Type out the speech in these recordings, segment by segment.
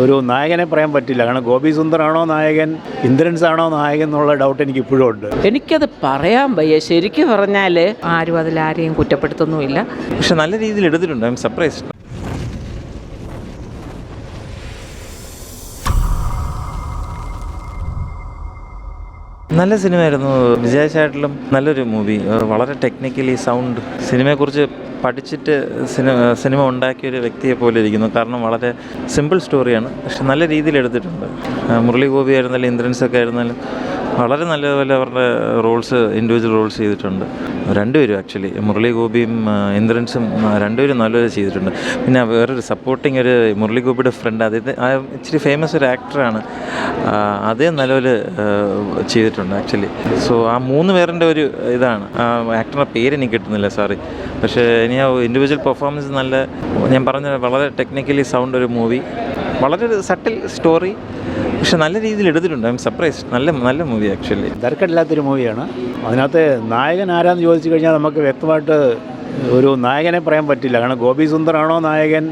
ഒരു നായകനെ പറയാൻ പറ്റില്ല. കാരണം ഗോപി സുന്ദറാണോ നായകൻ, ഇന്ദ്രൻസ് ആണോ നായകൻ എന്നുള്ള ഡൗട്ട് എനിക്ക് ഇപ്പോഴും ഉണ്ട്. എനിക്കത് പറയാൻ വയ്യ. ശരിക്കും പറഞ്ഞാൽ ആരും അതിലാരെയും കുറ്റപ്പെടുത്തുന്നുമില്ല. പക്ഷെ നല്ല രീതിയിൽ എടുത്തിട്ടുണ്ട്. I am surprised. നല്ല സിനിമയായിരുന്നു. വിജയചാട്ടിലും നല്ലൊരു മൂവി. വളരെ ടെക്നിക്കലി സൗണ്ട്, സിനിമയെക്കുറിച്ച് പഠിച്ചിട്ട് സിനിമ ഉണ്ടാക്കിയൊരു വ്യക്തിയെ പോലെ ഇരിക്കുന്നു. കാരണം വളരെ സിമ്പിൾ സ്റ്റോറിയാണ്, പക്ഷെ നല്ല രീതിയിൽ എടുത്തിട്ടുണ്ട്. മുരളി ഗോപി ആയിരുന്നാലും ഇന്ദ്രൻസൊക്കെ ആയിരുന്നാലും വളരെ നല്ലപോലെ അവരുടെ റോൾസ്, ഇൻഡിവിജ്വൽ റോൾസ് ചെയ്തിട്ടുണ്ട്. രണ്ടുപേരും ആക്ച്വലി, മുരളി ഗോപിയും ഇന്ദ്രൻസും രണ്ടുപേരും നല്ലപോലെ ചെയ്തിട്ടുണ്ട്. പിന്നെ വേറൊരു സപ്പോർട്ടിങ് ഒരു മുരളി ഗോപിയുടെ ഫ്രണ്ട്, ഇച്ചിരി ഫേമസ് ഒരു ആക്ടറാണ്, അതേ നല്ലപോലെ ചെയ്തിട്ടുണ്ട് ആക്ച്വലി. സോ ആ 3 പേരുടെ ഒരു ഇതാണ്. ആ ആക്ടറുടെ പേര് എനിക്ക് കിട്ടുന്നില്ല, സോറി. പക്ഷേ ഇനി ആ ഇൻഡിവിജ്വൽ പെർഫോമൻസ് നല്ല, ഞാൻ പറഞ്ഞ വളരെ ടെക്നിക്കലി സൗണ്ട് ഒരു മൂവി, വളരെ ഒരു സട്ടിൽ സ്റ്റോറി, പക്ഷെ നല്ല രീതിയിൽ എടുത്തിട്ടുണ്ട്. I am surprised. നല്ല മൂവി ആക്ച്വലി. തിരക്കില്ലാത്തൊരു മൂവിയാണ്. അതിനകത്ത് നായകൻ ആരാന്ന് ചോദിച്ചു കഴിഞ്ഞാൽ നമുക്ക് വ്യക്തമായിട്ട് ഒരു നായകനെ പറയാൻ പറ്റില്ല. കാരണം ഗോപി സുന്ദറാണോ നായകൻ,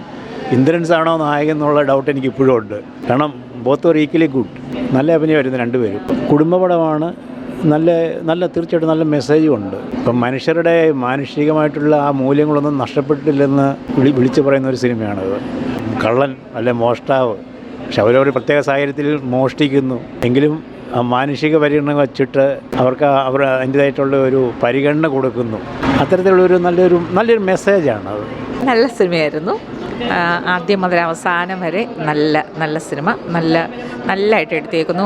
ഇന്ദ്രൻസ് ആണോ നായകൻ എന്നുള്ള ഡൗട്ട് എനിക്ക് ഇപ്പോഴും ഉണ്ട്. കാരണം ബോത്ത് ആർ ഈക്വലി ഗുഡ്. നല്ല അഭിനയമായിരുന്നു രണ്ടുപേരും. കുടുംബപടമാണ്. നല്ല തീർച്ചയായിട്ടും നല്ല മെസ്സേജും ഉണ്ട്. ഇപ്പം മനുഷ്യരുടെ മാനുഷികമായിട്ടുള്ള ആ മൂല്യങ്ങളൊന്നും നഷ്ടപ്പെട്ടില്ലെന്ന് വിളിച്ചു പറയുന്ന ഒരു സിനിമയാണത്. കള്ളൻ അല്ലെ മോഷ്ടാവ്, പക്ഷെ അവരൊരു പ്രത്യേക സാഹചര്യത്തിൽ മോഷ്ടിക്കുന്നു എങ്കിലും ആ മാനുഷിക പരിഗണന വച്ചിട്ട് അവർക്ക് അതിൻ്റേതായിട്ടുള്ള ഒരു പരിഗണന കൊടുക്കുന്നു. അത്തരത്തിലുള്ളൊരു നല്ലൊരു മെസ്സേജാണ് അത്. നല്ല സിനിമയായിരുന്നു. ആദ്യം മുതൽ അവസാനം വരെ നല്ല സിനിമ. നല്ലതായിട്ട് എടുത്തേക്കുന്നു.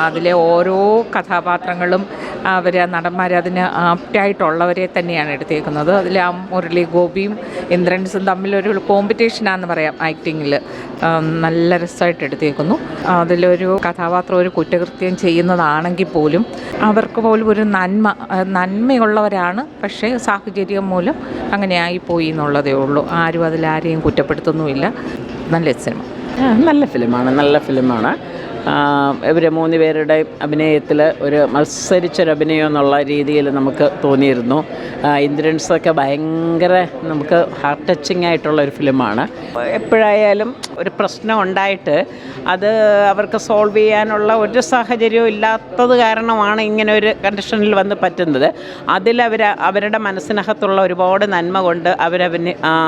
അതിലെ ഓരോ കഥാപാത്രങ്ങളും നടന്മാർ അതിന് ആപ്റ്റായിട്ടുള്ളവരെ തന്നെയാണ് എടുത്തേക്കുന്നത്. അതിൽ ആ മുരളി ഗോപിയും ഇന്ദ്രൻസും തമ്മിലൊരു കോമ്പറ്റീഷനാണെന്ന് പറയാം ആക്ടിങ്ങിൽ. നല്ല രസമായിട്ട് എടുത്തേക്കുന്നു. അതിലൊരു കഥാപാത്രം ഒരു കുറ്റകൃത്യം ചെയ്യുന്നതാണെങ്കിൽ പോലും അവർക്ക് പോലും ഒരു നന്മയുള്ളവരാണ്. പക്ഷേ സാഹചര്യം മൂലം അങ്ങനെ ആയിപ്പോയി എന്നുള്ളതേ ഉള്ളൂ. ആരും അതിലാരെയും കുറ്റപ്പെടുത്തുന്നുമില്ല. നല്ല സിനിമ. നല്ല ഫിലിമാണ്. ഇവർ 3 പേരുടെ അഭിനയത്തിൽ ഒരു മത്സരിച്ചൊരഭിനയം എന്നുള്ള രീതിയിൽ നമുക്ക് തോന്നിയിരുന്നു. ഇന്ദ്രൻസൊക്കെ ഭയങ്കര നമുക്ക് ഹാർട്ട് ടച്ചിങ് ആയിട്ടുള്ള ഒരു ഫിലിമാണ്. എപ്പോഴായാലും ഒരു പ്രശ്നം ഉണ്ടായിട്ട് അത് അവർക്ക് സോൾവ് ചെയ്യാനുള്ള ഒരു സാഹചര്യവും ഇല്ലാത്തത് കാരണമാണ് ഇങ്ങനെ ഒരു കണ്ടീഷനിൽ വന്ന് പറ്റുന്നത്. അവരുടെ മനസ്സിനകത്തുള്ള ഒരുപാട് നന്മ കൊണ്ട്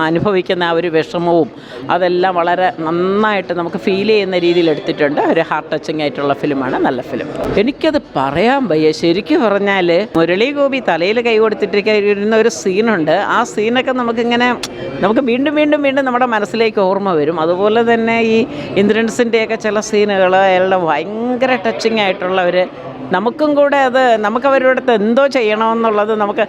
അനുഭവിക്കുന്ന ആ ഒരു വിഷമവും അതെല്ലാം വളരെ നന്നായിട്ട് നമുക്ക് ഫീൽ ചെയ്യുന്ന രീതിയിൽ എടുത്തിട്ടുണ്ട്. ഒരു ഹാർട്ട് ടച്ചിങ് ആയിട്ടുള്ള ഫിലിമാണ്. നല്ല ഫിലിം. എനിക്കത് പറയാൻ വയ്യ. ശരിക്കും പറഞ്ഞാൽ മുരളി ഗോപി തലയിൽ കൈ കൊടുത്തിട്ടിരിക്കുന്ന ഒരു സീനുണ്ട്. ആ സീനൊക്കെ നമുക്ക് വീണ്ടും നമ്മുടെ മനസ്സിലേക്ക് ഓർമ്മ വരും. അതുപോലെ തന്നെ ഈ ഇന്ദ്രൻസിൻ്റെയൊക്കെ ചില സീനുകൾ അയാളുടെ ഭയങ്കര ടച്ചിങ് ആയിട്ടുള്ള നമുക്കും കൂടെ നമുക്ക് അവരുടെ അടുത്ത് എന്തോ ചെയ്യണമെന്നുള്ളത്, നമുക്ക്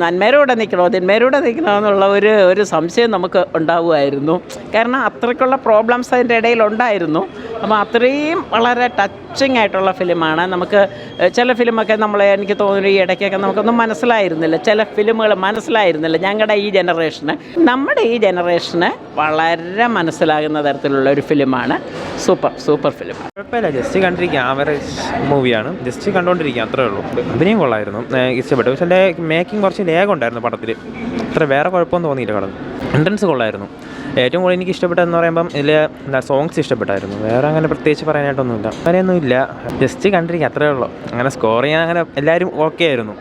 നന്മേരോടെ നിൽക്കണോ തിന്മേരോടെ നിൽക്കണമെന്നുള്ള ഒരു സംശയം നമുക്ക് ഉണ്ടാവുമായിരുന്നു. കാരണം അത്രയ്ക്കുള്ള പ്രോബ്ലംസ് അതിൻ്റെ ഇടയിലുണ്ടായിരുന്നു. അപ്പോൾ അത്രയും വളരെ ടച്ചിങ് ആയിട്ടുള്ള ഫിലിമാണ്. നമുക്ക് ചില ഫിലിമൊക്കെ എനിക്ക് തോന്നുന്നു ഈ ഇടയ്ക്കൊക്കെ നമുക്കൊന്നും മനസ്സിലായിരുന്നില്ല. ചില ഫിലിമുകൾ മനസ്സിലായിരുന്നില്ല. നമ്മുടെ ഈ ജനറേഷന് വളരെ മനസ്സിലാകുന്ന തരത്തിലുള്ള ഒരു ഫിലിമാണ്. സൂപ്പർ ഫിലിമാണ്. കുഴപ്പമില്ല, ജസ്റ്റ് കണ്ടിരിക്കാം. ആവറേജ് മൂവിയാണ്, ജസ്റ്റ് കണ്ടുകൊണ്ടിരിക്കുക, അത്രേ ഉള്ളൂ. അഭിനയം കൊള്ളായിരുന്നു, ഇഷ്ടപ്പെട്ടു. പക്ഷേ എൻ്റെ മേക്കിംഗ് കുറച്ച് ലേഗ് ഉണ്ടായിരുന്നു പടത്തിൽ. അത്ര വേറെ കുഴപ്പമൊന്നും തോന്നിയില്ല. കടന്നു എൻട്രൻസ് കൊള്ളായിരുന്നു. ഏറ്റവും കൂടുതൽ എനിക്ക് ഇഷ്ടപ്പെട്ടതെന്ന് പറയുമ്പം ഇതിൽ സോങ്സ് ഇഷ്ടപ്പെട്ടായിരുന്നു. വേറെ അങ്ങനെ പ്രത്യേകിച്ച് പറയാനായിട്ടൊന്നുമില്ല. അങ്ങനെയൊന്നുമില്ല, ജസ്റ്റ് കണ്ടിരിക്കുക, അത്രേ ഉള്ളൂ. അങ്ങനെ സ്കോർ ചെയ്യാൻ അങ്ങനെ എല്ലാവരും ഓക്കെ ആയിരുന്നു.